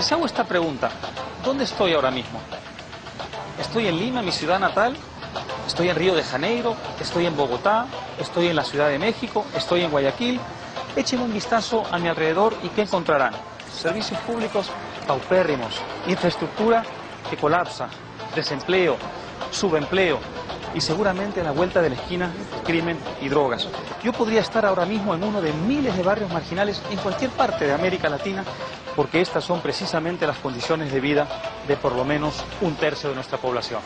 les hago esta pregunta, ¿dónde estoy ahora mismo? ¿Estoy en Lima, mi ciudad natal? ¿Estoy en Río de Janeiro? ¿Estoy en Bogotá? ¿Estoy en la Ciudad de México? ¿Estoy en Guayaquil? Echen un vistazo a mi alrededor y ¿qué encontrarán? Servicios públicos paupérrimos, infraestructura que colapsa, desempleo, subempleo y seguramente a la vuelta de la esquina crimen y drogas. Yo podría estar ahora mismo en uno de miles de barrios marginales en cualquier parte de América Latina porque estas son precisamente las condiciones de vida de por lo menos un tercio de nuestra población.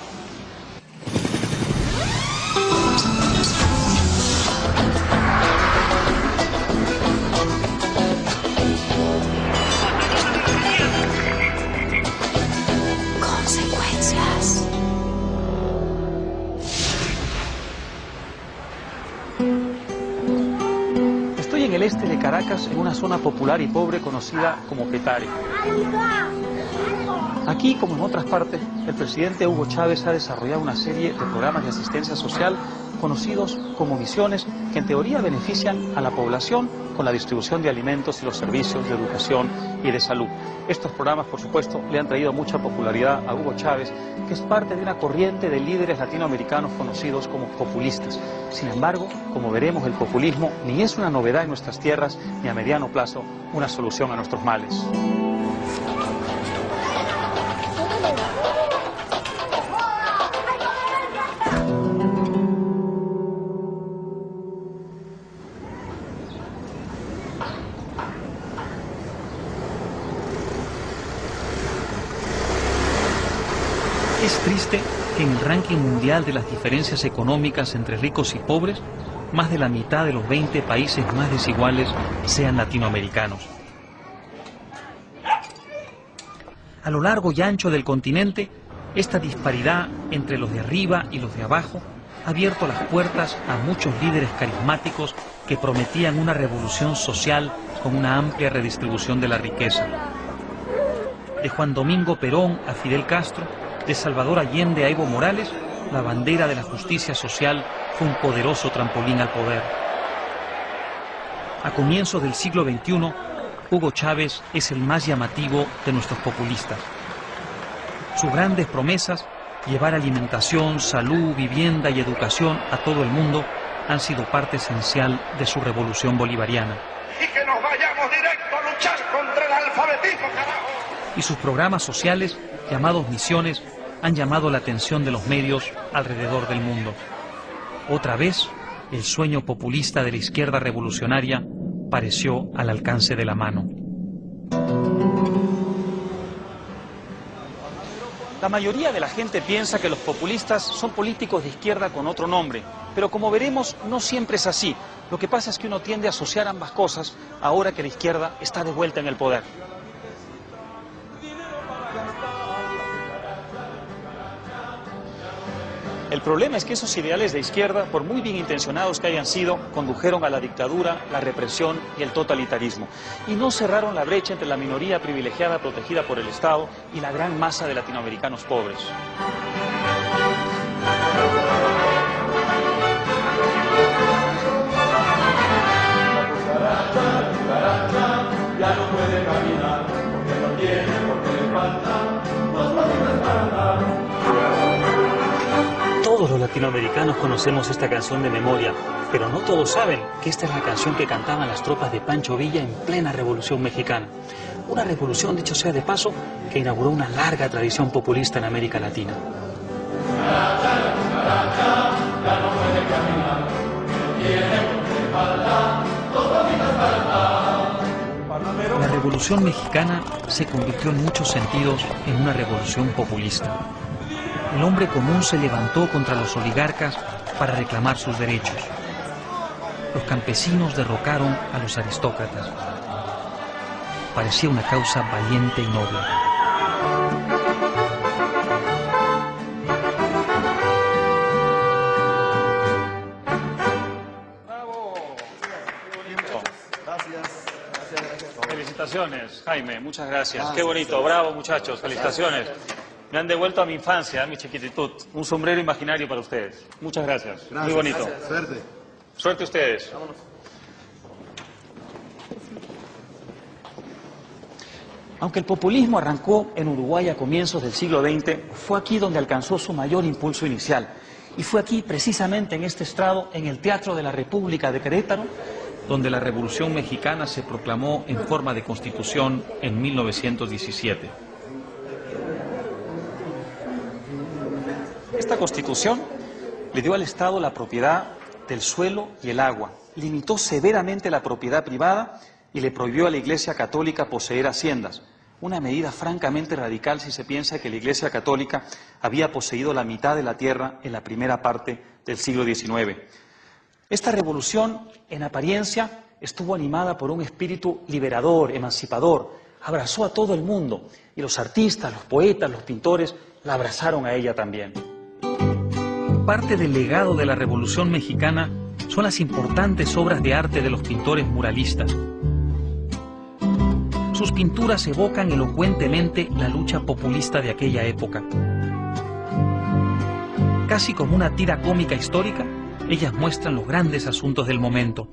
Estoy en el este de Caracas, en una zona popular y pobre conocida como Petare. Aquí, como en otras partes, el presidente Hugo Chávez ha desarrollado una serie de programas de asistencia social conocidos como misiones que en teoría benefician a la población con la distribución de alimentos y los servicios de educación y de salud. Estos programas, por supuesto, le han traído mucha popularidad a Hugo Chávez, que es parte de una corriente de líderes latinoamericanos conocidos como populistas. Sin embargo, como veremos, el populismo ni es una novedad en nuestras tierras, ni a mediano plazo una solución a nuestros males. Es triste que en el ranking mundial de las diferencias económicas entre ricos y pobres, más de la mitad de los 20 países más desiguales sean latinoamericanos. A lo largo y ancho del continente, esta disparidad entre los de arriba y los de abajo ha abierto las puertas a muchos líderes carismáticos que prometían una revolución social con una amplia redistribución de la riqueza. De Juan Domingo Perón a Fidel Castro, de Salvador Allende a Evo Morales, la bandera de la justicia social fue un poderoso trampolín al poder. A comienzos del siglo XXI, Hugo Chávez es el más llamativo de nuestros populistas. Sus grandes promesas, llevar alimentación, salud, vivienda y educación a todo el mundo, han sido parte esencial de su revolución bolivariana. Y que nos vayamos directo a luchar contra el alfabetismo, carajo. Y sus programas sociales, llamados misiones, han llamado la atención de los medios alrededor del mundo. Otra vez, el sueño populista de la izquierda revolucionaria pareció al alcance de la mano. La mayoría de la gente piensa que los populistas son políticos de izquierda con otro nombre, pero como veremos, no siempre es así. Lo que pasa es que uno tiende a asociar ambas cosas ahora que la izquierda está de vuelta en el poder. El problema es que esos ideales de izquierda, por muy bien intencionados que hayan sido, condujeron a la dictadura, la represión y el totalitarismo. Y no cerraron la brecha entre la minoría privilegiada protegida por el Estado y la gran masa de latinoamericanos pobres. Ya no puede caminar, porque no tiene, porque le falta dos patitas para andar. Todos los latinoamericanos conocemos esta canción de memoria, pero no todos saben que esta es la canción que cantaban las tropas de Pancho Villa en plena Revolución Mexicana. Una revolución, dicho sea de paso, que inauguró una larga tradición populista en América Latina. La Revolución Mexicana se convirtió en muchos sentidos en una revolución populista. El hombre común se levantó contra los oligarcas para reclamar sus derechos. Los campesinos derrocaron a los aristócratas. Parecía una causa valiente y noble. ¡Bravo! Gracias. Felicitaciones, Jaime, muchas gracias. Qué bonito, bravo muchachos, felicitaciones. Me han devuelto a mi infancia, a mi chiquititud. Un sombrero imaginario para ustedes. Muchas gracias. Muy bonito. Gracias. Suerte. Suerte ustedes. Vámonos. Aunque el populismo arrancó en Uruguay a comienzos del siglo XX, fue aquí donde alcanzó su mayor impulso inicial. Y fue aquí, precisamente en este estrado, en el Teatro de la República de Querétaro, donde la Revolución Mexicana se proclamó en forma de constitución en 1917. Esta constitución le dio al Estado la propiedad del suelo y el agua, limitó severamente la propiedad privada y le prohibió a la Iglesia Católica poseer haciendas. Una medida francamente radical si se piensa que la Iglesia Católica había poseído la mitad de la tierra en la primera parte del siglo XIX. Esta revolución, en apariencia, estuvo animada por un espíritu liberador, emancipador, abrazó a todo el mundo y los artistas, los poetas, los pintores la abrazaron a ella también. Parte del legado de la Revolución Mexicana son las importantes obras de arte de los pintores muralistas. Sus pinturas evocan elocuentemente la lucha populista de aquella época. Casi como una tira cómica histórica, ellas muestran los grandes asuntos del momento.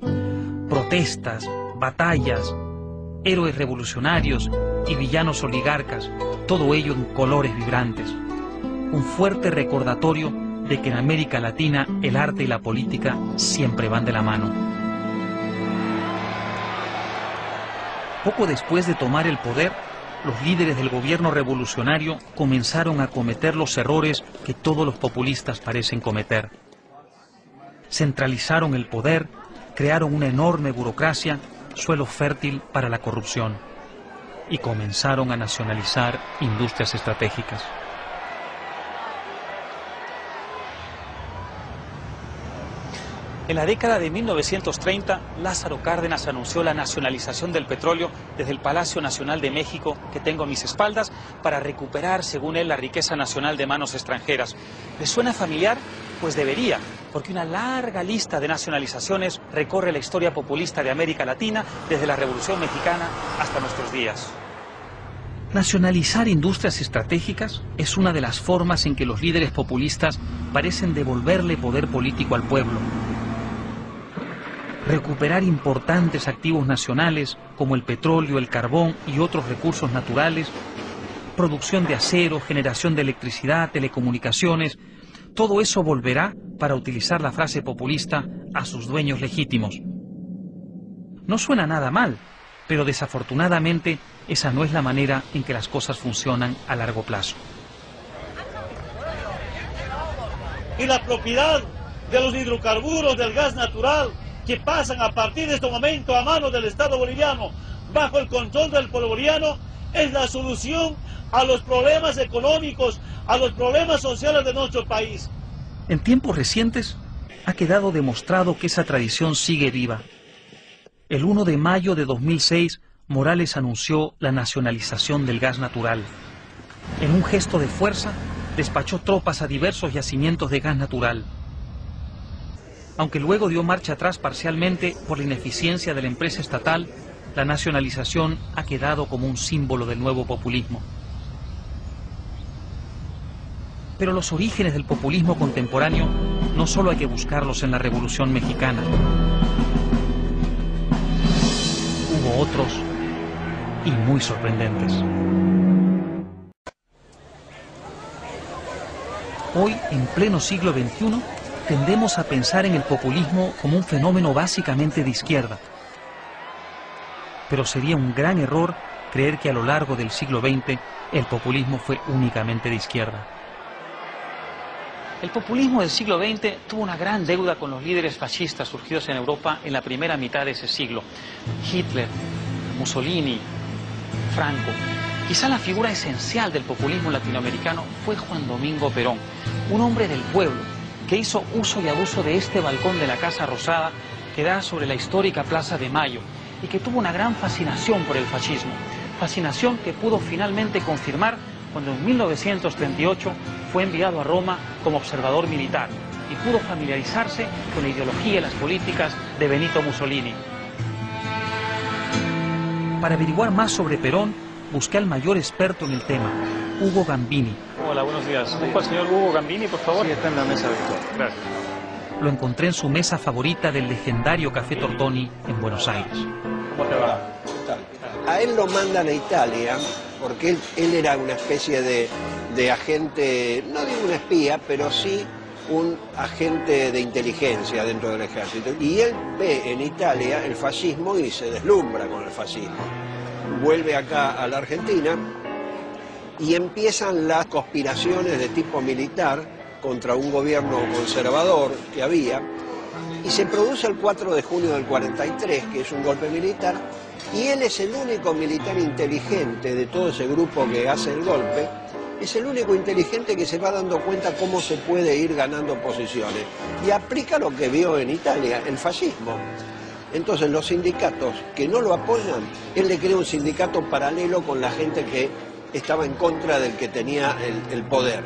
Protestas, batallas, héroes revolucionarios y villanos oligarcas, todo ello en colores vibrantes. Un fuerte recordatorio de que en América Latina el arte y la política siempre van de la mano. Poco después de tomar el poder, los líderes del gobierno revolucionario comenzaron a cometer los errores que todos los populistas parecen cometer. Centralizaron el poder, crearon una enorme burocracia, suelo fértil para la corrupción, y comenzaron a nacionalizar industrias estratégicas. En la década de 1930, Lázaro Cárdenas anunció la nacionalización del petróleo desde el Palacio Nacional de México, que tengo a mis espaldas, para recuperar, según él, la riqueza nacional de manos extranjeras. ¿Les suena familiar? Pues debería, porque una larga lista de nacionalizaciones recorre la historia populista de América Latina, desde la Revolución Mexicana hasta nuestros días. Nacionalizar industrias estratégicas es una de las formas en que los líderes populistas parecen devolverle poder político al pueblo. Recuperar importantes activos nacionales como el petróleo, el carbón y otros recursos naturales, producción de acero, generación de electricidad, telecomunicaciones, todo eso volverá, para utilizar la frase populista, a sus dueños legítimos. No suena nada mal, pero desafortunadamente esa no es la manera en que las cosas funcionan a largo plazo. Y la propiedad de los hidrocarburos, del gas natural, que pasan a partir de este momento a manos del Estado boliviano, bajo el control del pueblo boliviano, es la solución a los problemas económicos, a los problemas sociales de nuestro país. En tiempos recientes ha quedado demostrado que esa tradición sigue viva. El 1 de mayo de 2006, Morales anunció la nacionalización del gas natural. En un gesto de fuerza, despachó tropas a diversos yacimientos de gas natural. Aunque luego dio marcha atrás parcialmente por la ineficiencia de la empresa estatal, la nacionalización ha quedado como un símbolo del nuevo populismo. Pero los orígenes del populismo contemporáneo no solo hay que buscarlos en la Revolución Mexicana. Hubo otros y muy sorprendentes. Hoy, en pleno siglo XXI, tendemos a pensar en el populismo como un fenómeno básicamente de izquierda. Pero sería un gran error creer que a lo largo del siglo XX el populismo fue únicamente de izquierda. El populismo del siglo XX tuvo una gran deuda con los líderes fascistas surgidos en Europa en la primera mitad de ese siglo. Hitler, Mussolini, Franco. Quizá la figura esencial del populismo latinoamericano fue Juan Domingo Perón, un hombre del pueblo, que hizo uso y abuso de este balcón de la Casa Rosada que da sobre la histórica Plaza de Mayo y que tuvo una gran fascinación por el fascismo, fascinación que pudo finalmente confirmar cuando en 1938 fue enviado a Roma como observador militar y pudo familiarizarse con la ideología y las políticas de Benito Mussolini. Para averiguar más sobre Perón, busqué al mayor experto en el tema, Hugo Gambini. Hola, buenos días. ¿Busco al señor Hugo Gambini, por favor? Sí, está en la mesa virtual. Gracias. Lo encontré en su mesa favorita del legendario Café Tortoni en Buenos Aires. ¿Cómo te va? ¿Qué tal? A él lo mandan a Italia porque él era una especie de agente, no digo un espía, pero sí un agente de inteligencia dentro del ejército. Y él ve en Italia el fascismo y se deslumbra con el fascismo. Vuelve acá a la Argentina y empiezan las conspiraciones de tipo militar contra un gobierno conservador que había, y se produce el 4 de junio del 43, que es un golpe militar, y él es el único militar inteligente de todo ese grupo que hace el golpe, es el único inteligente que se va dando cuenta cómo se puede ir ganando posiciones, y aplica lo que vio en Italia, el fascismo. Entonces los sindicatos que no lo apoyan, él le crea un sindicato paralelo con la gente que estaba en contra del que tenía el poder.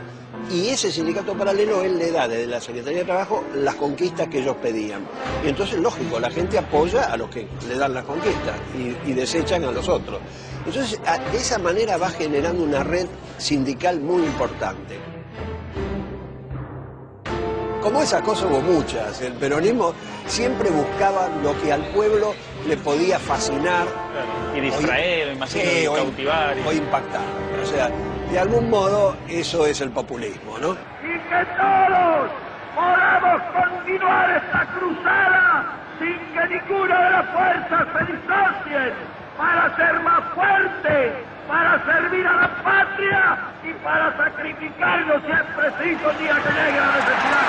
Y ese sindicato paralelo él le da desde la Secretaría de Trabajo las conquistas que ellos pedían. Y entonces, lógico, la gente apoya a los que le dan las conquistas y desechan a los otros. Entonces, de esa manera va generando una red sindical muy importante. Como esas cosas hubo muchas. El peronismo siempre buscaba lo que al pueblo le podía fascinar. Y distraer, o cautivar. O impactar. O sea, de algún modo eso es el populismo, ¿no? Y que todos podamos continuar esta cruzada sin que ninguna de las fuerzas se disocien para ser más fuertes, para servir a la patria y para sacrificarnos si es preciso el día que llegue la necesidad.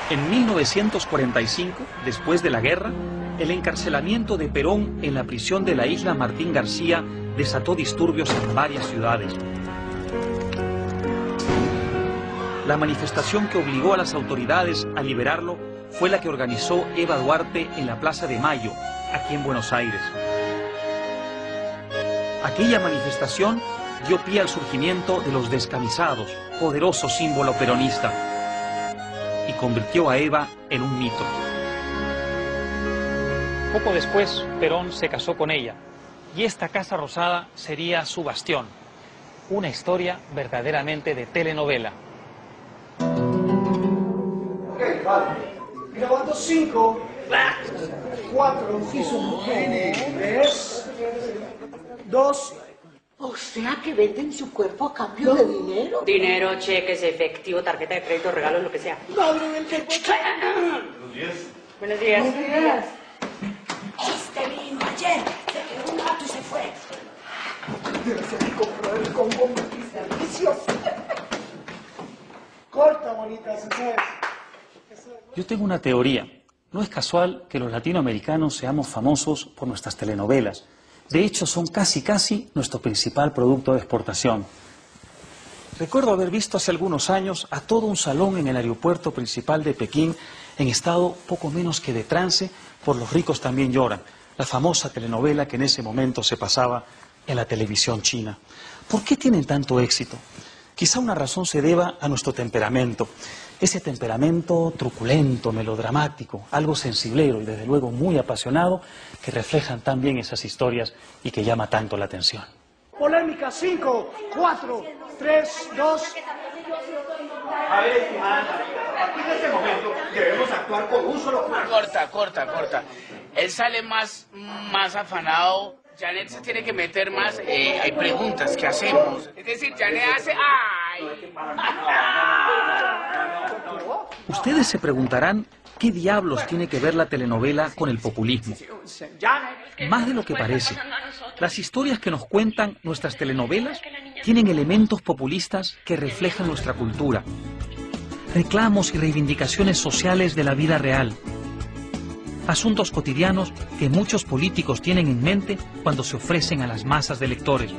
En 1945, después de la guerra, el encarcelamiento de Perón en la prisión de la isla Martín García desató disturbios en varias ciudades. La manifestación que obligó a las autoridades a liberarlo fue la que organizó Eva Duarte en la Plaza de Mayo, aquí en Buenos Aires. Aquella manifestación dio pie al surgimiento de los descamisados, poderoso símbolo peronista, y convirtió a Eva en un mito. Poco después, Perón se casó con ella, y esta Casa Rosada sería su bastión. Una historia verdaderamente de telenovela. Ok, vale. Grabando 5, 4, 3, 2. O sea que venden su cuerpo a cambio de dinero. Dinero, cheques, efectivo, tarjeta de crédito, regalos, lo que sea. Madre del cuerpo. Buenos días. Buenos días. Buenos días. Este vino ayer, se quedó un rato y se fue. Debe ser que compró el combo multiservicios. Corta, bonita, ¿sabes? Yo tengo una teoría. No es casual que los latinoamericanos seamos famosos por nuestras telenovelas. De hecho, son casi nuestro principal producto de exportación. Recuerdo haber visto hace algunos años a todo un salón en el aeropuerto principal de Pekín en estado poco menos que de trance por Los ricos también lloran, la famosa telenovela que en ese momento se pasaba en la televisión china. ¿Por qué tienen tanto éxito? Quizá una razón se deba a nuestro temperamento. Ese temperamento truculento, melodramático, algo sensiblero y desde luego muy apasionado, que reflejan tan bien esas historias y que llama tanto la atención. Polémica, 5, 4, 3, 2. A ver, estimada, a partir de este momento debemos actuar con un solo cuerpo. Corta. Él sale más afanado. Janet se tiene que meter más. Hay preguntas que hacemos. Es decir, Janet hace. ¡Ay! Ustedes se preguntarán qué diablos tiene que ver la telenovela con el populismo. Más de lo que parece. Las historias que nos cuentan nuestras telenovelas tienen elementos populistas que reflejan nuestra cultura. Reclamos y reivindicaciones sociales de la vida real. Asuntos cotidianos que muchos políticos tienen en mente cuando se ofrecen a las masas de lectores.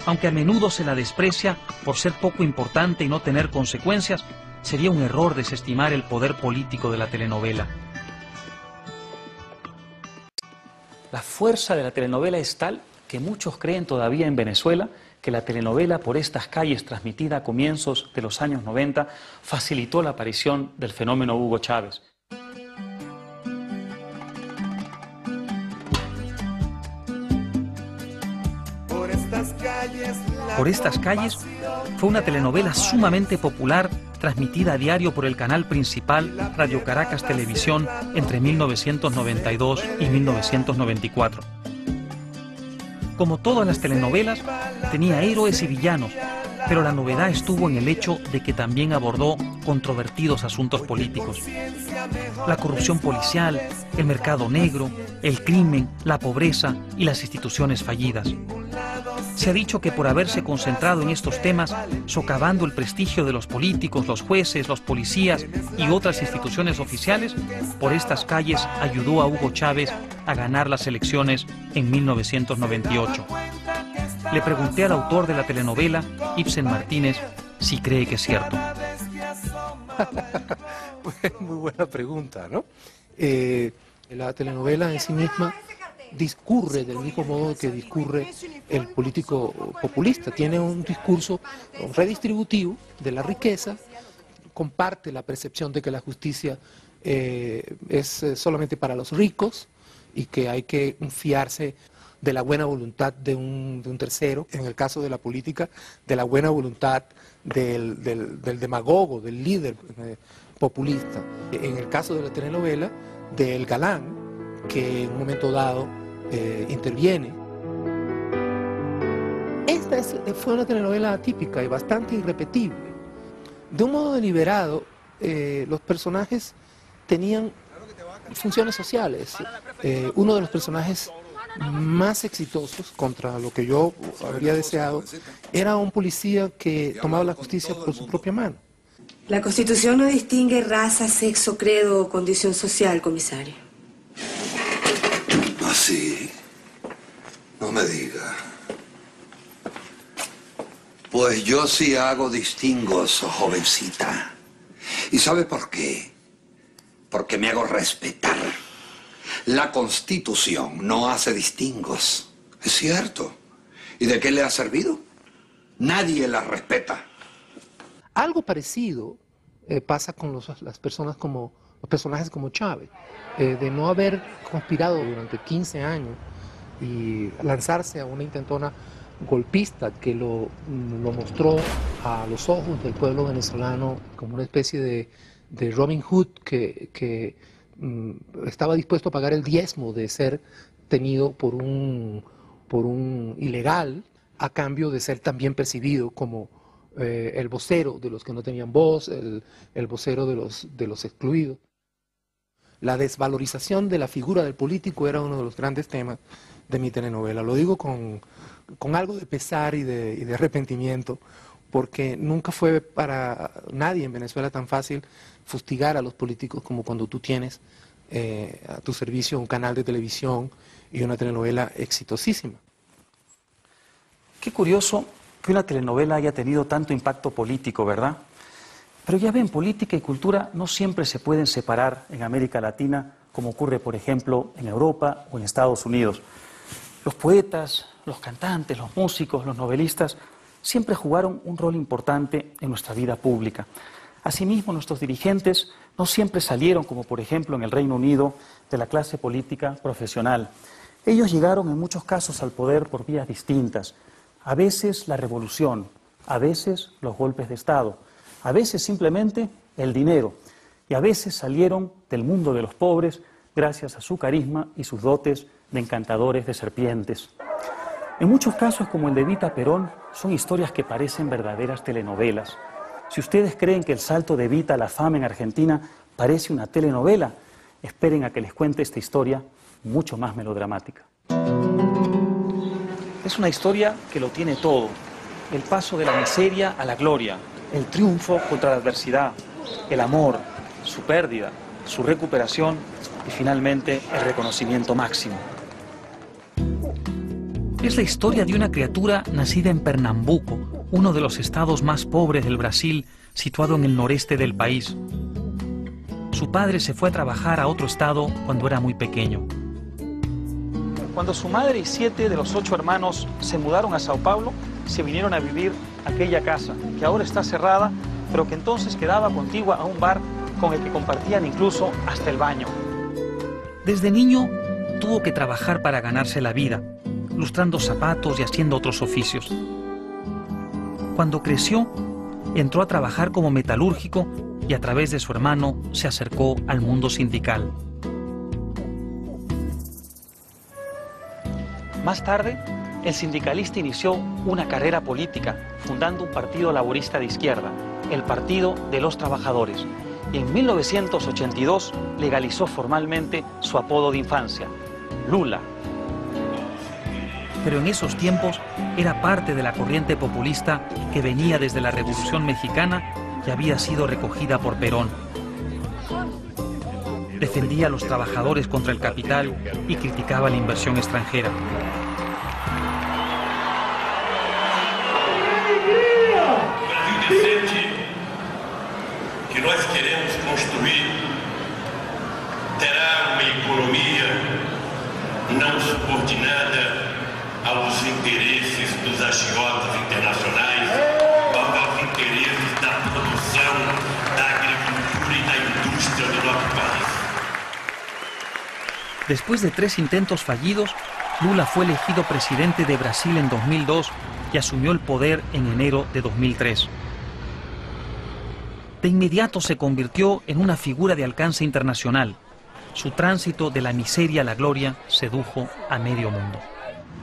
Aunque a menudo se la desprecia por ser poco importante y no tener consecuencias, sería un error desestimar el poder político de la telenovela. La fuerza de la telenovela es tal que muchos creen todavía en Venezuela que la telenovela por estas calles transmitida a comienzos de los años 90 facilitó la aparición del fenómeno Hugo Chávez. Por estas calles la Por estas calles fue una telenovela sumamente popular, transmitida a diario por el canal principal Radio Caracas Televisión entre 1992 y 1994. Como todas las telenovelas, tenía héroes y villanos, pero la novedad estuvo en el hecho de que también abordó controvertidos asuntos políticos. La corrupción policial, el mercado negro, el crimen, la pobreza y las instituciones fallidas. Se ha dicho que por haberse concentrado en estos temas, socavando el prestigio de los políticos, los jueces, los policías y otras instituciones oficiales, por estas calles ayudó a Hugo Chávez a ganar las elecciones en 1998. Le pregunté al autor de la telenovela, Ibsen Martínez, si cree que es cierto. Muy buena pregunta, ¿no? La telenovela en sí misma discurre del mismo modo que discurre el político populista. Tiene un discurso redistributivo de la riqueza, comparte la percepción de que la justicia es solamente para los ricos y que hay que fiarse de la buena voluntad de un tercero, en el caso de la política, de la buena voluntad del demagogo, del líder populista. En el caso de la telenovela, del galán, que en un momento dado interviene. Esta fue una telenovela atípica y bastante irrepetible. De un modo deliberado, los personajes tenían funciones sociales. Uno de los personajes más exitosos, contra lo que yo habría deseado, era un policía que tomaba la justicia por su propia mano. La Constitución no distingue raza, sexo, credo o condición social, comisario. ¿Ah, sí? No me diga. Pues yo sí hago distingos, jovencita. ¿Y sabe por qué? Porque me hago respetar. La Constitución no hace distingos. Es cierto. ¿Y de qué le ha servido? Nadie la respeta. Algo parecido pasa con los personajes como Chávez. De no haber conspirado durante 15 años y lanzarse a una intentona golpista que lo mostró a los ojos del pueblo venezolano como una especie de Robin Hood que estaba dispuesto a pagar el diezmo de ser tenido por un ilegal a cambio de ser también percibido como el vocero de los que no tenían voz, el vocero de los excluidos. La desvalorización de la figura del político era uno de los grandes temas de mi telenovela. Lo digo con algo de pesar y de arrepentimiento, porque nunca fue para nadie en Venezuela tan fácil fustigar a los políticos como cuando tú tienes a tu servicio un canal de televisión y una telenovela exitosísima. Qué curioso que una telenovela haya tenido tanto impacto político, ¿verdad? Pero ya ven, política y cultura no siempre se pueden separar en América Latina, como ocurre, por ejemplo, en Europa o en Estados Unidos. Los poetas, los cantantes, los músicos, los novelistas siempre jugaron un rol importante en nuestra vida pública. Asimismo, nuestros dirigentes no siempre salieron, como por ejemplo en el Reino Unido, de la clase política profesional. Ellos llegaron en muchos casos al poder por vías distintas. A veces la revolución, a veces los golpes de Estado, a veces simplemente el dinero, y a veces salieron del mundo de los pobres gracias a su carisma y sus dotes de encantadores de serpientes. En muchos casos, como el de Evita Perón, son historias que parecen verdaderas telenovelas. Si ustedes creen que el salto de Evita a la fama en Argentina parece una telenovela, esperen a que les cuente esta historia mucho más melodramática. Es una historia que lo tiene todo. El paso de la miseria a la gloria, el triunfo contra la adversidad, el amor, su pérdida, su recuperación y finalmente el reconocimiento máximo. Es la historia de una criatura nacida en Pernambuco, uno de los estados más pobres del Brasil, situado en el noreste del país. Su padre se fue a trabajar a otro estado cuando era muy pequeño. Cuando su madre y 7 de los 8 hermanos se mudaron a Sao Paulo, se vinieron a vivir a aquella casa, que ahora está cerrada, pero que entonces quedaba contigua a un bar con el que compartían incluso hasta el baño. Desde niño tuvo que trabajar para ganarse la vida, lustrando zapatos y haciendo otros oficios. Cuando creció, entró a trabajar como metalúrgico y a través de su hermano se acercó al mundo sindical. Más tarde, el sindicalista inició una carrera política, fundando un partido laborista de izquierda, el Partido de los Trabajadores, y en 1982 legalizó formalmente su apodo de infancia, Lula. Pero en esos tiempos era parte de la corriente populista que venía desde la Revolución Mexicana y había sido recogida por Perón. Defendía a los trabajadores contra el capital y criticaba la inversión extranjera. Que nós queremos construir terá uma economia não subordinada aos interesses dos agiotas internacionais, mas aos interesses da produção, da agricultura e da indústria do nosso país. Después de 3 intentos fallidos, Lula fue elegido presidente de Brasil en 2002 y asumió el poder en enero de 2003. De inmediato se convirtió en una figura de alcance internacional. Su tránsito de la miseria a la gloria sedujo a medio mundo.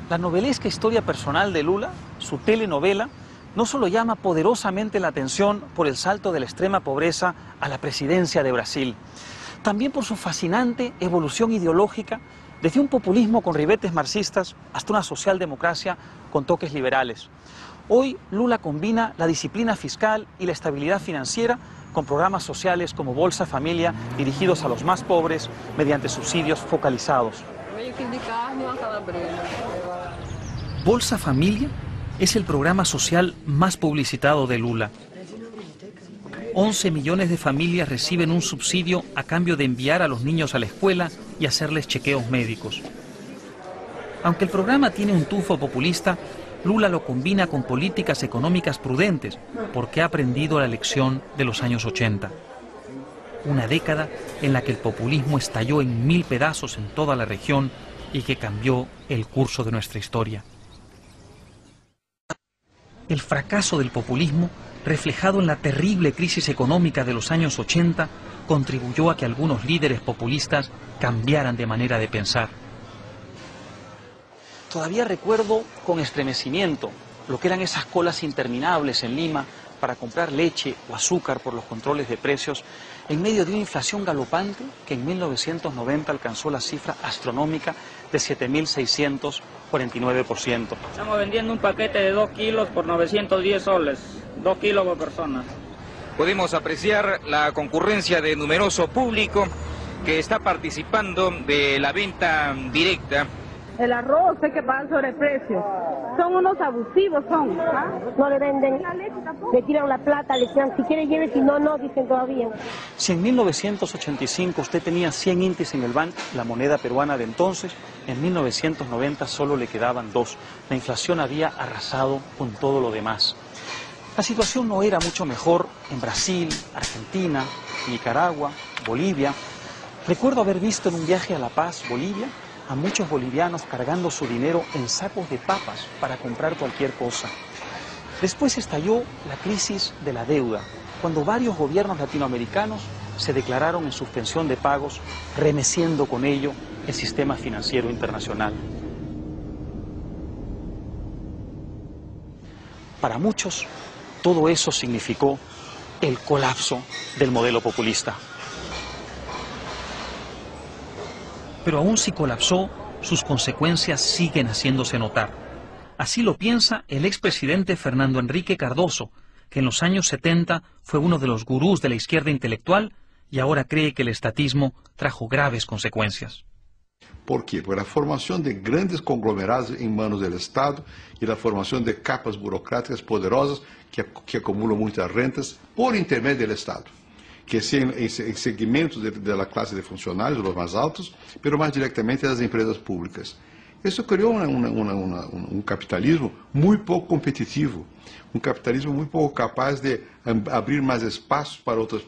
La novelesca historia personal de Lula, su telenovela, no solo llama poderosamente la atención por el salto de la extrema pobreza a la presidencia de Brasil, también por su fascinante evolución ideológica desde un populismo con ribetes marxistas hasta una socialdemocracia con toques liberales. Hoy Lula combina la disciplina fiscal y la estabilidad financiera con programas sociales como Bolsa Familia dirigidos a los más pobres mediante subsidios focalizados. Bolsa Familia es el programa social más publicitado de Lula. 11 millones de familias reciben un subsidio a cambio de enviar a los niños a la escuela y hacerles chequeos médicos. Aunque el programa tiene un tufo populista, Lula lo combina con políticas económicas prudentes porque ha aprendido la lección de los años 80. Una década en la que el populismo estalló en 1000 pedazos en toda la región y que cambió el curso de nuestra historia. El fracaso del populismo, reflejado en la terrible crisis económica de los años 80, contribuyó a que algunos líderes populistas cambiaran de manera de pensar. Todavía recuerdo con estremecimiento lo que eran esas colas interminables en Lima para comprar leche o azúcar por los controles de precios en medio de una inflación galopante que en 1990 alcanzó la cifra astronómica de 7.649%. Estamos vendiendo un paquete de 2 kilos por 910 soles, 2 kilos por persona. Podemos apreciar la concurrencia de numeroso público que está participando de la venta directa. El arroz, sé que pagan sobreprecio. Son unos abusivos, son. ¿Ah? No le venden, le tiran la plata, le dicen, si quiere lleve, si no, no, dicen todavía. Si en 1985 usted tenía 100 intis en el banco, la moneda peruana de entonces, en 1990 solo le quedaban 2. La inflación había arrasado con todo lo demás. La situación no era mucho mejor en Brasil, Argentina, Nicaragua, Bolivia. Recuerdo haber visto en un viaje a La Paz, Bolivia, a muchos bolivianos cargando su dinero en sacos de papas para comprar cualquier cosa. Después estalló la crisis de la deuda, cuando varios gobiernos latinoamericanos se declararon en suspensión de pagos, remeciendo con ello el sistema financiero internacional. Para muchos, todo eso significó el colapso del modelo populista. Pero aún si colapsó, sus consecuencias siguen haciéndose notar. Así lo piensa el expresidente Fernando Henrique Cardoso, que en los años 70 fue uno de los gurús de la izquierda intelectual y ahora cree que el estatismo trajo graves consecuencias. ¿Por qué? Por la formación de grandes conglomerados en manos del Estado y la formación de capas burocráticas poderosas que acumulan muchas rentas por intermedio del Estado, que sean en segmentos de la clase de funcionarios, los más altos, pero más directamente las empresas públicas. Eso creó un capitalismo muy poco competitivo, un capitalismo muy poco capaz de abrir más espacios para otras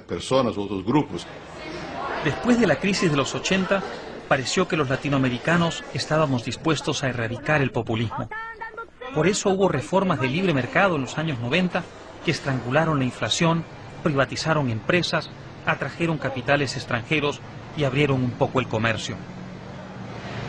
personas, otros grupos. Después de la crisis de los 80, pareció que los latinoamericanos estábamos dispuestos a erradicar el populismo. Por eso hubo reformas de libre mercado en los años 90 que estrangularon la inflación, privatizaron empresas, atrajeron capitales extranjeros y abrieron un poco el comercio.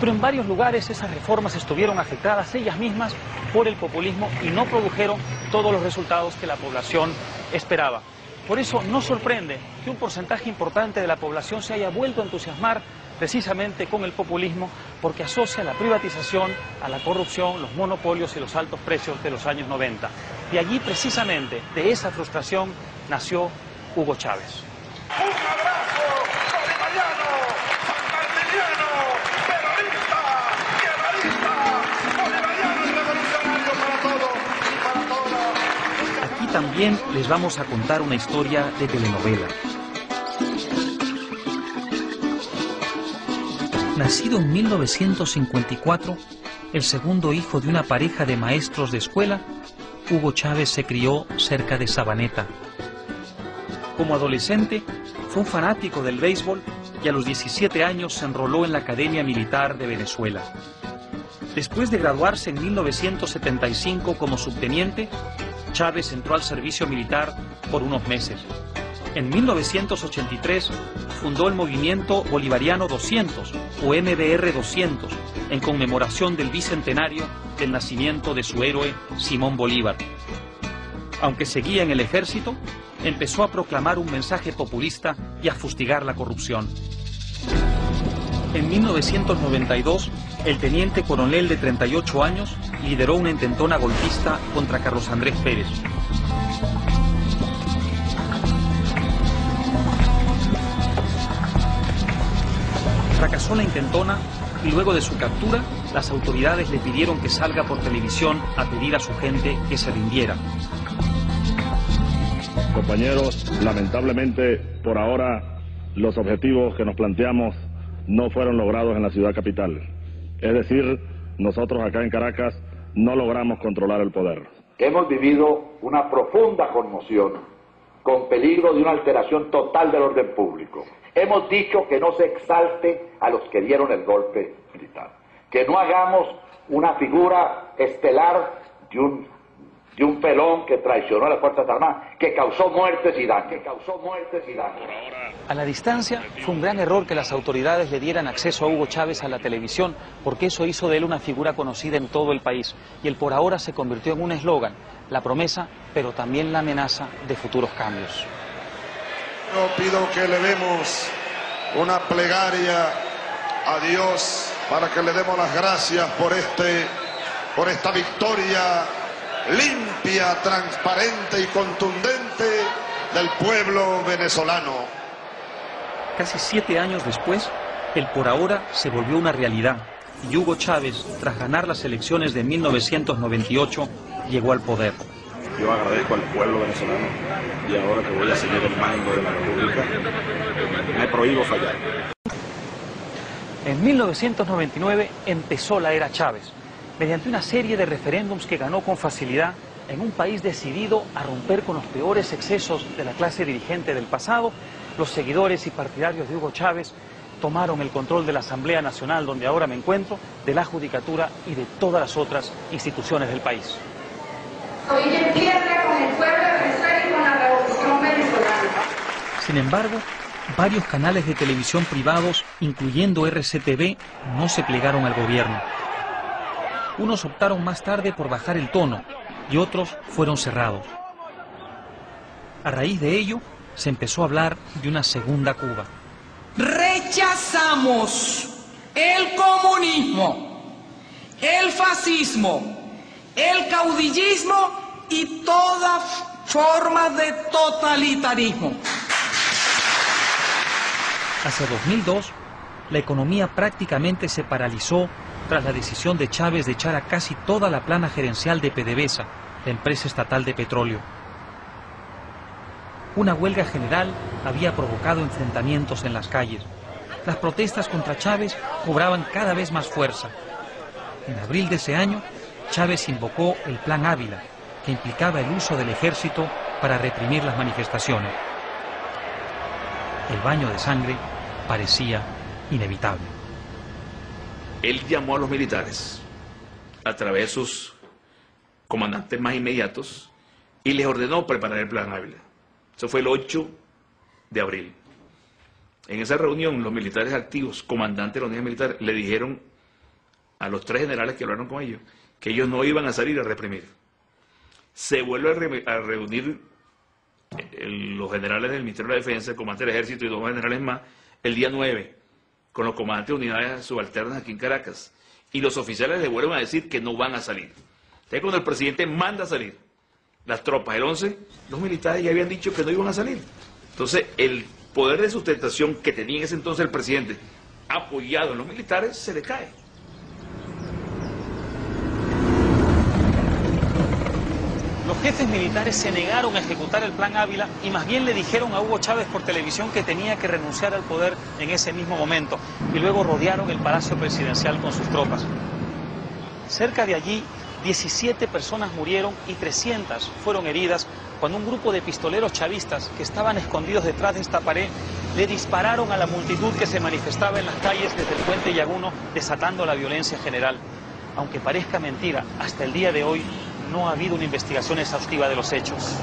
Pero en varios lugares esas reformas estuvieron afectadas ellas mismas por el populismo y no produjeron todos los resultados que la población esperaba. Por eso no sorprende que un porcentaje importante de la población se haya vuelto a entusiasmar precisamente con el populismo, porque asocia la privatización a la corrupción, los monopolios y los altos precios de los años 90. Y allí precisamente de esa frustración nació Hugo Chávez. ¡Un abrazo bolivariano, sanmartiniano, peronista, guevarista, bolivariano y revolucionario para todos y para todas! Aquí también les vamos a contar una historia de telenovela. Nacido en 1954, el segundo hijo de una pareja de maestros de escuela, Hugo Chávez se crió cerca de Sabaneta. Como adolescente, fue un fanático del béisbol y a los 17 años se enroló en la Academia Militar de Venezuela. Después de graduarse en 1975 como subteniente, Chávez entró al servicio militar por unos meses. En 1983 fundó el movimiento Bolivariano 200 o MBR 200 en conmemoración del bicentenario del nacimiento de su héroe Simón Bolívar. Aunque seguía en el ejército, empezó a proclamar un mensaje populista y a fustigar la corrupción. En 1992, el teniente coronel de 38 años lideró una intentona golpista contra Carlos Andrés Pérez. Fracasó la intentona y luego de su captura, las autoridades le pidieron que salga por televisión a pedir a su gente que se rindiera. Compañeros, lamentablemente, por ahora, los objetivos que nos planteamos no fueron logrados en la ciudad capital. Es decir, nosotros acá en Caracas no logramos controlar el poder. Hemos vivido una profunda conmoción, con peligro de una alteración total del orden público. Hemos dicho que no se exalte a los que dieron el golpe militar, que no hagamos una figura estelar de un pelón que traicionó a las Fuerzas Armadas, que causó muertes y daños. A la distancia, fue un gran error que las autoridades le dieran acceso a Hugo Chávez a la televisión, porque eso hizo de él una figura conocida en todo el país. Y el por ahora se convirtió en un eslogan, la promesa, pero también la amenaza de futuros cambios. Yo pido que le demos una plegaria a Dios para que le demos las gracias por esta victoria limpia, transparente y contundente del pueblo venezolano. Casi 7 años después, el por ahora se volvió una realidad y Hugo Chávez, tras ganar las elecciones de 1998, llegó al poder. Yo agradezco al pueblo venezolano y ahora que voy a seguir el mando de la República, me prohíbo fallar. En 1999 empezó la era Chávez, mediante una serie de referéndums que ganó con facilidad en un país decidido a romper con los peores excesos de la clase dirigente del pasado. Los seguidores y partidarios de Hugo Chávez tomaron el control de la Asamblea Nacional, donde ahora me encuentro, de la Judicatura y de todas las otras instituciones del país. Hoy en tierra con el pueblo de Venezuela y con la revolución venezolana. Sin embargo, varios canales de televisión privados, incluyendo RCTV, no se plegaron al gobierno. Unos optaron más tarde por bajar el tono y otros fueron cerrados. A raíz de ello, se empezó a hablar de una segunda Cuba. Rechazamos el comunismo, el fascismo, el caudillismo y toda forma de totalitarismo. Hacia 2002, la economía prácticamente se paralizó tras la decisión de Chávez de echar a casi toda la plana gerencial de PDVSA, la empresa estatal de petróleo. Una huelga general había provocado enfrentamientos en las calles. Las protestas contra Chávez cobraban cada vez más fuerza. En abril de ese año, Chávez invocó el Plan Ávila, que implicaba el uso del ejército para reprimir las manifestaciones. El baño de sangre parecía inevitable. Él llamó a los militares a través de sus comandantes más inmediatos y les ordenó preparar el Plan Ávila. Eso fue el 8 de abril. En esa reunión, los militares activos, comandantes de la unidad militar, le dijeron a los 3 generales que hablaron con ellos que ellos no iban a salir a reprimir. Se vuelve a reunir los generales del Ministerio de la Defensa, el comandante del Ejército y 2 generales más, el día 9, con los comandantes de unidades subalternas aquí en Caracas. Y los oficiales le vuelven a decir que no van a salir. Entonces, cuando el presidente manda a salir las tropas, el 11, los militares ya habían dicho que no iban a salir. Entonces, el poder de sustentación que tenía en ese entonces el presidente, apoyado en los militares, se le cae. Los jefes militares se negaron a ejecutar el Plan Ávila y más bien le dijeron a Hugo Chávez por televisión que tenía que renunciar al poder en ese mismo momento y luego rodearon el Palacio Presidencial con sus tropas. Cerca de allí, 17 personas murieron y 300 fueron heridas cuando un grupo de pistoleros chavistas que estaban escondidos detrás de esta pared le dispararon a la multitud que se manifestaba en las calles desde el puente Yaguno, desatando la violencia general. Aunque parezca mentira, hasta el día de hoy no ha habido una investigación exhaustiva de los hechos.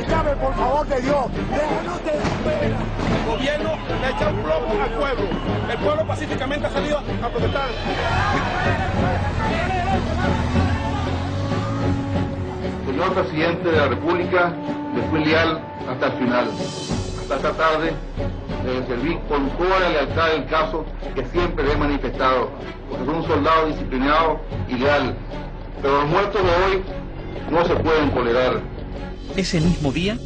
Chávez, por favor de Dios, déjanos de espera. El gobierno le ha echado un plomo al pueblo. El pueblo pacíficamente ha salido a protestar. Señor presidente de la República, le fui leal hasta el final. Hasta esta tarde le serví con toda la lealtad del caso que siempre le he manifestado, porque soy un soldado disciplinado y leal. Pero los muertos de hoy no se pueden tolerar. Ese mismo día,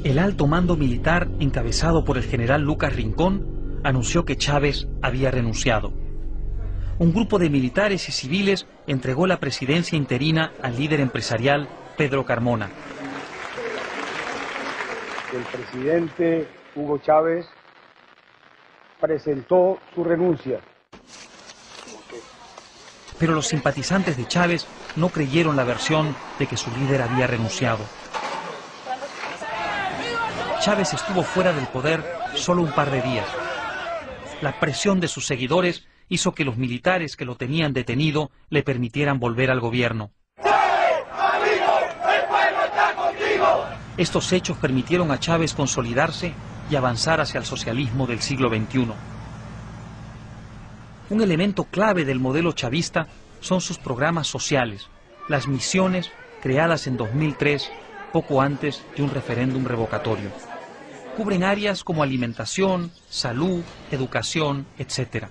el alto mando militar, encabezado por el general Lucas Rincón, anunció que Chávez había renunciado. Un grupo de militares y civiles entregó la presidencia interina al líder empresarial Pedro Carmona. El presidente Hugo Chávez presentó su renuncia. Pero los simpatizantes de Chávez no creyeron la versión de que su líder había renunciado. Chávez estuvo fuera del poder solo un par de días. La presión de sus seguidores hizo que los militares que lo tenían detenido le permitieran volver al gobierno. ¡Chávez, amigo! ¡El pueblo está contigo! Estos hechos permitieron a Chávez consolidarse y avanzar hacia el socialismo del siglo XXI. Un elemento clave del modelo chavista son sus programas sociales, las misiones creadas en 2003, poco antes de un referéndum revocatorio. Cubren áreas como alimentación, salud, educación, etc.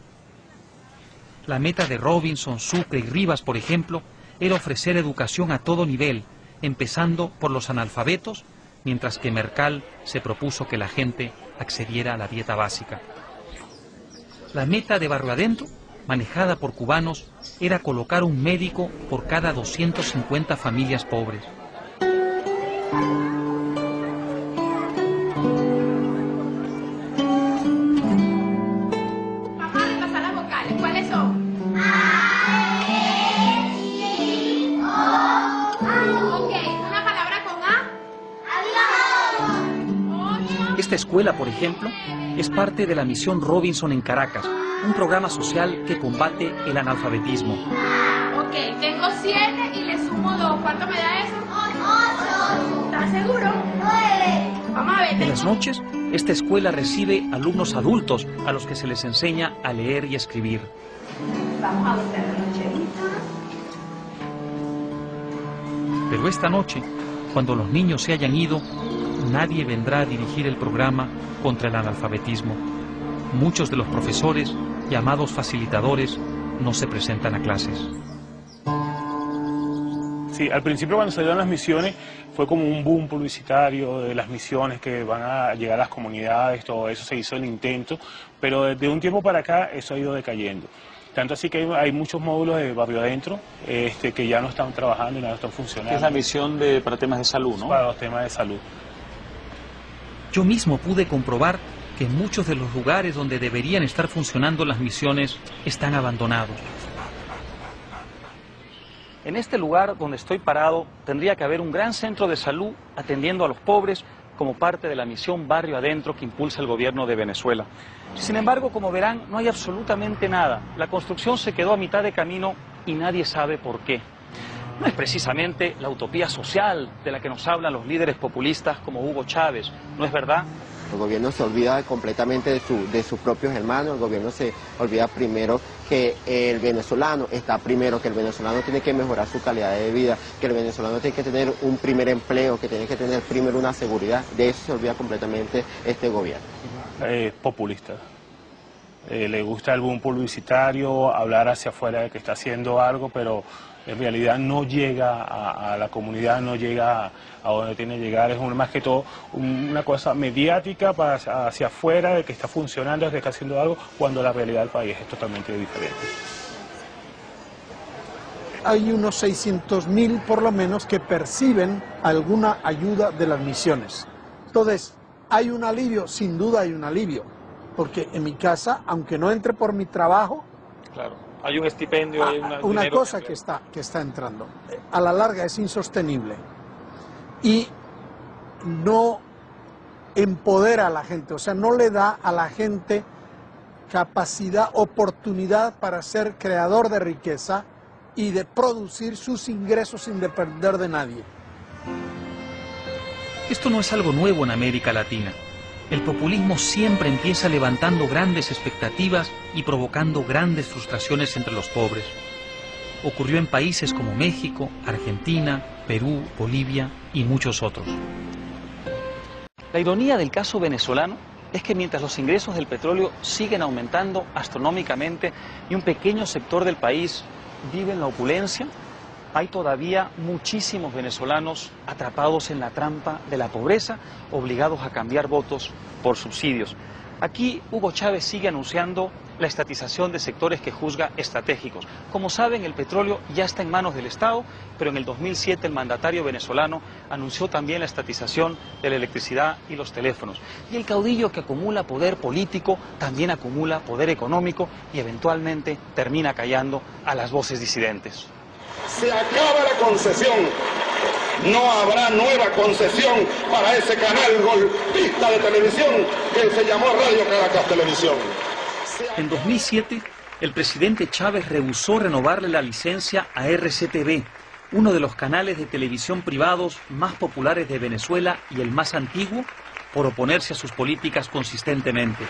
La meta de Robinson, Sucre y Rivas, por ejemplo, era ofrecer educación a todo nivel, empezando por los analfabetos, mientras que Mercal se propuso que la gente accediera a la dieta básica. La meta de Barrio Adentro, manejada por cubanos, era colocar un médico por cada 250 familias pobres. Vamos a repasar las vocales. ¿Cuáles son? Ok, una palabra con A. Esta escuela, por ejemplo, es parte de la misión Robinson en Caracas, un programa social que combate el analfabetismo. Ok, tengo 7 y le sumo 2. ¿Cuánto me da eso? 8. ¿Estás seguro? 9. Vamos a ver. En las noches, esta escuela recibe alumnos adultos a los que se les enseña a leer y escribir. Vamos a buscar la nocherita. Pero esta noche, cuando los niños se hayan ido, nadie vendrá a dirigir el programa contra el analfabetismo. Muchos de los profesores, llamados facilitadores, no se presentan a clases. Sí, al principio cuando salieron las misiones fue como un boom publicitario de las misiones que van a llegar a las comunidades, todo eso se hizo el intento, pero desde un tiempo para acá eso ha ido decayendo. Tanto así que hay muchos módulos de Barrio Adentro que ya no están trabajando y no están funcionando. Es la misión para temas de salud, ¿no? Para los temas de salud. Yo mismo pude comprobar que muchos de los lugares donde deberían estar funcionando las misiones están abandonados. En este lugar donde estoy parado tendría que haber un gran centro de salud atendiendo a los pobres como parte de la misión Barrio Adentro que impulsa el gobierno de Venezuela. Sin embargo, como verán, no hay absolutamente nada. La construcción se quedó a mitad de camino y nadie sabe por qué. No es precisamente la utopía social de la que nos hablan los líderes populistas como Hugo Chávez, ¿no es verdad? El gobierno se olvida completamente de sus propios hermanos, el gobierno se olvida primero que el venezolano está primero, que el venezolano tiene que mejorar su calidad de vida, que el venezolano tiene que tener un primer empleo, que tiene que tener primero una seguridad. De eso se olvida completamente este gobierno. Populista. Le gusta algún publicitario, hablar hacia afuera de que está haciendo algo, pero en realidad no llega a la comunidad, no llega a donde tiene que llegar. Es más que todo una cosa mediática para hacia afuera de que está funcionando, de que está haciendo algo, cuando la realidad del país es totalmente diferente. Hay unos 600.000 por lo menos que perciben alguna ayuda de las misiones. Entonces, ¿hay un alivio? Sin duda hay un alivio, porque en mi casa, aunque no entre por mi trabajo, claro, hay un estipendio, hay una cosa que está entrando. A la larga es insostenible y no empodera a la gente, o sea, no le da a la gente capacidad, oportunidad para ser creador de riqueza y de producir sus ingresos sin depender de nadie. Esto no es algo nuevo en América Latina. El populismo siempre empieza levantando grandes expectativas y provocando grandes frustraciones entre los pobres. Ocurrió en países como México, Argentina, Perú, Bolivia y muchos otros. La ironía del caso venezolano es que mientras los ingresos del petróleo siguen aumentando astronómicamente y un pequeño sector del país vive en la opulencia, hay todavía muchísimos venezolanos atrapados en la trampa de la pobreza, obligados a cambiar votos por subsidios. Aquí Hugo Chávez sigue anunciando la estatización de sectores que juzga estratégicos. Como saben, el petróleo ya está en manos del Estado, pero en el 2007 el mandatario venezolano anunció también la estatización de la electricidad y los teléfonos. Y el caudillo que acumula poder político también acumula poder económico y eventualmente termina callando a las voces disidentes. Se acaba la concesión. No habrá nueva concesión para ese canal golpista de televisión que se llamó Radio Caracas Televisión. En 2007, el presidente Chávez rehusó renovarle la licencia a RCTV, uno de los canales de televisión privados más populares de Venezuela y el más antiguo, por oponerse a sus políticas consistentemente.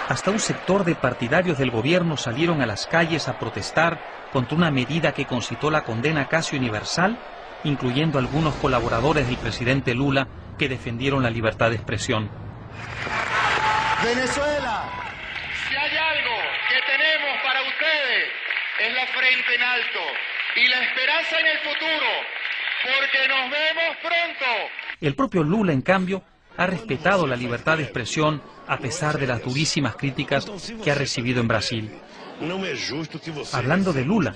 Hasta un sector de partidarios del gobierno salieron a las calles a protestar contra una medida que concitó la condena casi universal, incluyendo algunos colaboradores del presidente Lula que defendieron la libertad de expresión. Venezuela. Si hay algo que tenemos para ustedes es la frente en alto y la esperanza en el futuro, porque nos vemos pronto. El propio Lula, en cambio, ha respetado la libertad de expresión a pesar de las durísimas críticas que ha recibido en Brasil. Hablando de Lula,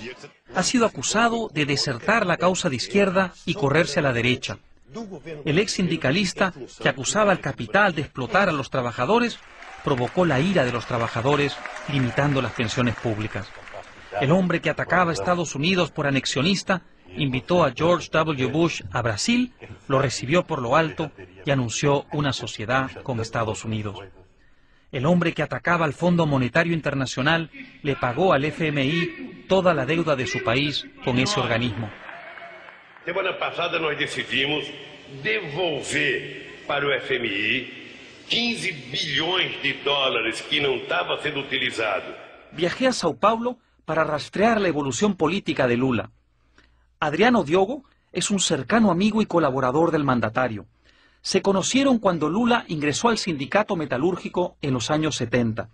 ha sido acusado de desertar la causa de izquierda y correrse a la derecha. El ex sindicalista que acusaba al capital de explotar a los trabajadores provocó la ira de los trabajadores limitando las pensiones públicas. El hombre que atacaba a Estados Unidos por anexionista invitó a George W. Bush a Brasil, lo recibió por lo alto y anunció una sociedad con Estados Unidos. El hombre que atacaba al Fondo Monetario Internacional le pagó al FMI toda la deuda de su país con ese organismo. Semana passada nós decidimos devolver para o FMI 15 bilhões de dólares que não estava sendo utilizado. Viajé a Sao Paulo para rastrear la evolución política de Lula. Adriano Diogo es un cercano amigo y colaborador del mandatario. Se conocieron cuando Lula ingresó al sindicato metalúrgico en los años 70.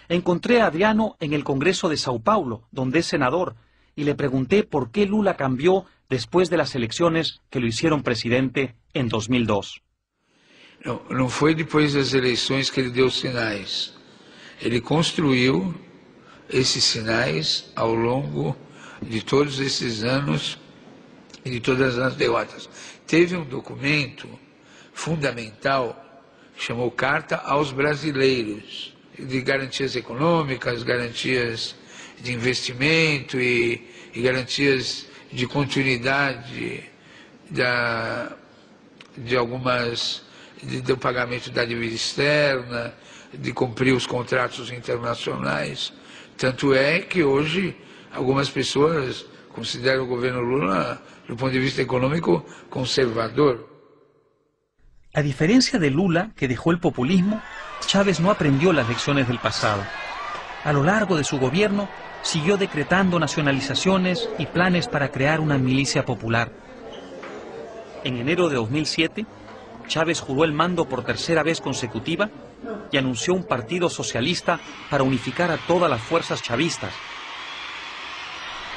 Encontré a Adriano en el Congreso de Sao Paulo, donde es senador, y le pregunté por qué Lula cambió después de las elecciones que lo hicieron presidente en 2002. Não foi depois das eleições que ele deu sinais. Ele construiu esses sinais ao longo de todos esses anos e de todas as derrotas. Teve um documento fundamental, chamou Carta aos Brasileiros, de garantias econômicas, garantias de investimento e garantias de continuidade do pagamento da dívida externa, de cumprir os contratos internacionais. Tanto é que hoje algumas pessoas consideram o governo Lula, do ponto de vista econômico, conservador. A diferencia de Lula, que dejó el populismo, Chávez no aprendió las lecciones del pasado. A lo largo de su gobierno, siguió decretando nacionalizaciones y planes para crear una milicia popular. En enero de 2007, Chávez juró el mando por tercera vez consecutiva y anunció un partido socialista para unificar a todas las fuerzas chavistas.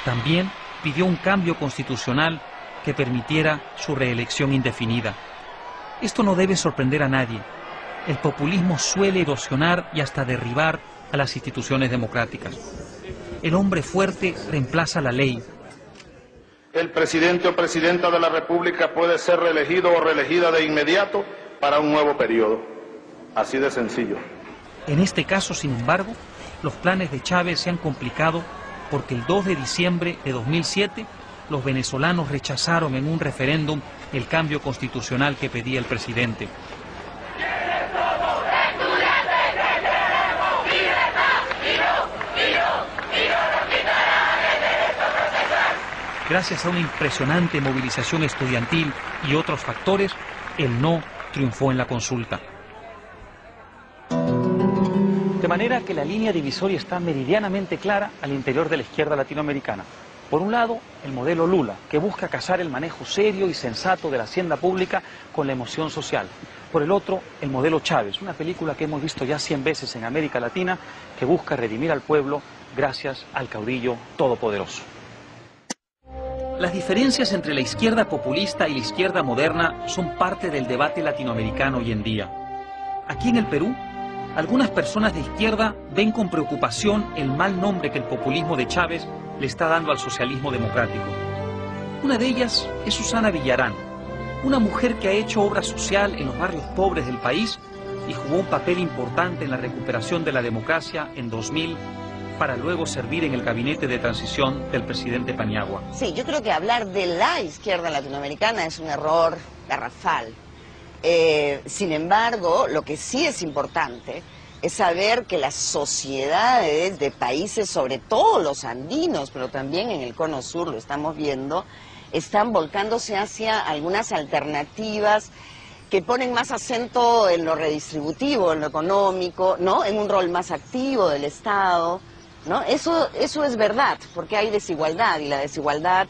También pidió un cambio constitucional que permitiera su reelección indefinida. Esto no debe sorprender a nadie. El populismo suele erosionar y hasta derribar a las instituciones democráticas. El hombre fuerte reemplaza la ley. El presidente o presidenta de la República puede ser reelegido o reelegida de inmediato para un nuevo periodo. Así de sencillo. En este caso, sin embargo, los planes de Chávez se han complicado porque el 2 de diciembre de 2007 los venezolanos rechazaron en un referéndum el cambio constitucional que pedía el presidente. Gracias a una impresionante movilización estudiantil y otros factores, el no triunfó en la consulta. De manera que la línea divisoria está meridianamente clara al interior de la izquierda latinoamericana. Por un lado, el modelo Lula, que busca casar el manejo serio y sensato de la hacienda pública con la emoción social. Por el otro, el modelo Chávez, una película que hemos visto ya 100 veces en América Latina, que busca redimir al pueblo gracias al caudillo todopoderoso. Las diferencias entre la izquierda populista y la izquierda moderna son parte del debate latinoamericano hoy en día. Aquí en el Perú, algunas personas de izquierda ven con preocupación el mal nombre que el populismo de Chávez le está dando al socialismo democrático. Una de ellas es Susana Villarán, una mujer que ha hecho obra social en los barrios pobres del país y jugó un papel importante en la recuperación de la democracia en 2000, para luego servir en el gabinete de transición del presidente Paniagua. Sí, yo creo que hablar de la izquierda latinoamericana es un error garrafal. Sin embargo, lo que sí es importante es saber que las sociedades de países, sobre todo los andinos, pero también en el cono sur lo estamos viendo, están volcándose hacia algunas alternativas que ponen más acento en lo redistributivo, en lo económico, ¿no? En un rol más activo del Estado, ¿no? Eso es verdad, porque hay desigualdad y la desigualdad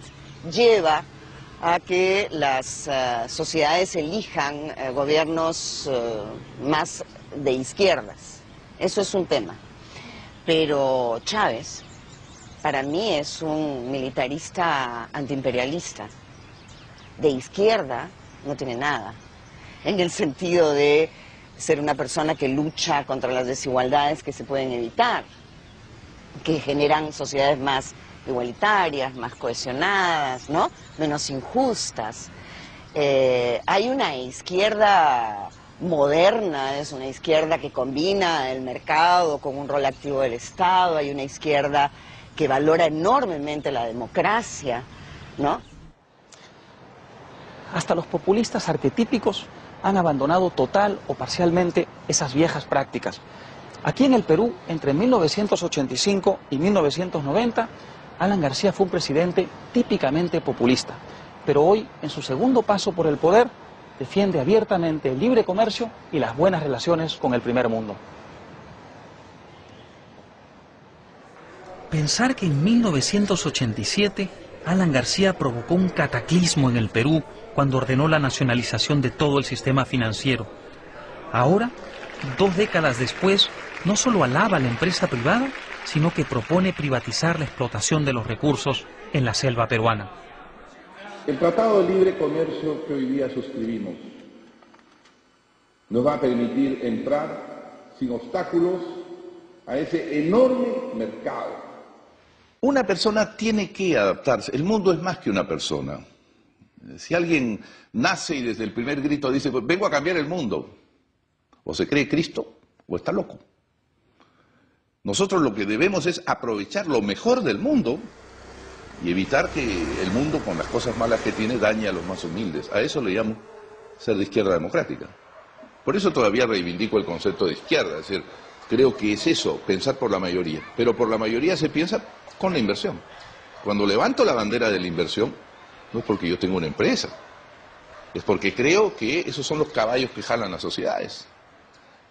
lleva a que las sociedades elijan gobiernos más de izquierdas. Eso es un tema. Pero Chávez, para mí, es un militarista antiimperialista. De izquierda no tiene nada, en el sentido de ser una persona que lucha contra las desigualdades que se pueden evitar, que generan sociedades más igualitarias, más cohesionadas, ¿no? Menos injustas. Hay una izquierda moderna, es una izquierda que combina el mercado con un rol activo del Estado, hay una izquierda que valora enormemente la democracia, ¿no? Hasta los populistas arquetípicos han abandonado total o parcialmente esas viejas prácticas. Aquí en el Perú, entre 1985 y 1990, Alan García fue un presidente típicamente populista, pero hoy, en su segundo paso por el poder, defiende abiertamente el libre comercio y las buenas relaciones con el primer mundo. Pensar que en 1987 Alan García provocó un cataclismo en el Perú cuando ordenó la nacionalización de todo el sistema financiero. Ahora, 2 décadas después, no solo alaba a la empresa privada, sino que propone privatizar la explotación de los recursos en la selva peruana. El Tratado de Libre Comercio que hoy día suscribimos nos va a permitir entrar sin obstáculos a ese enorme mercado. Una persona tiene que adaptarse. El mundo es más que una persona. Si alguien nace y desde el primer grito dice, pues vengo a cambiar el mundo, o se cree Cristo o está loco. Nosotros lo que debemos es aprovechar lo mejor del mundo y evitar que el mundo, con las cosas malas que tiene, dañe a los más humildes. A eso le llamo ser de izquierda democrática. Por eso todavía reivindico el concepto de izquierda, es decir, creo que es eso, pensar por la mayoría. Pero por la mayoría se piensa con la inversión. Cuando levanto la bandera de la inversión, no es porque yo tengo una empresa, es porque creo que esos son los caballos que jalan las sociedades.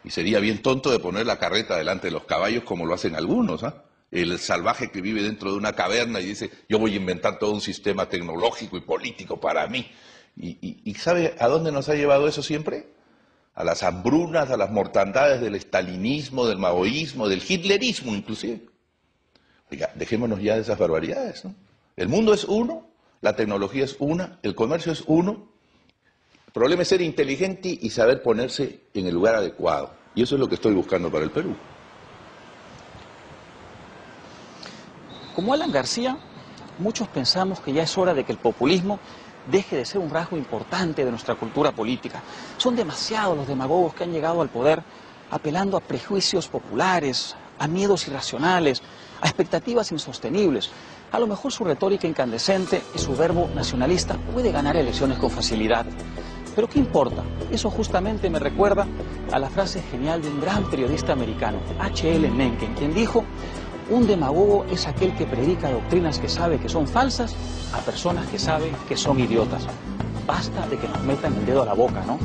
Y sería bien tonto de poner la carreta delante de los caballos como lo hacen algunos, ¿ah? El salvaje que vive dentro de una caverna y dice, yo voy a inventar todo un sistema tecnológico y político para mí. ¿Y sabe a dónde nos ha llevado eso siempre? A las hambrunas, a las mortandades del estalinismo, del maoísmo, del hitlerismo inclusive. Oiga, dejémonos ya de esas barbaridades, ¿no? El mundo es uno, la tecnología es una, el comercio es uno. El problema es ser inteligente y saber ponerse en el lugar adecuado. Y eso es lo que estoy buscando para el Perú. Como Alan García, muchos pensamos que ya es hora de que el populismo deje de ser un rasgo importante de nuestra cultura política. Son demasiados los demagogos que han llegado al poder apelando a prejuicios populares, a miedos irracionales, a expectativas insostenibles. A lo mejor su retórica incandescente y su verbo nacionalista puede ganar elecciones con facilidad. Pero ¿qué importa? Eso justamente me recuerda a la frase genial de un gran periodista americano, H.L. Mencken, quien dijo: un demagogo es aquel que predica doctrinas que sabe que son falsas a personas que saben que son idiotas. Basta de que nos metan el dedo a la boca, ¿no?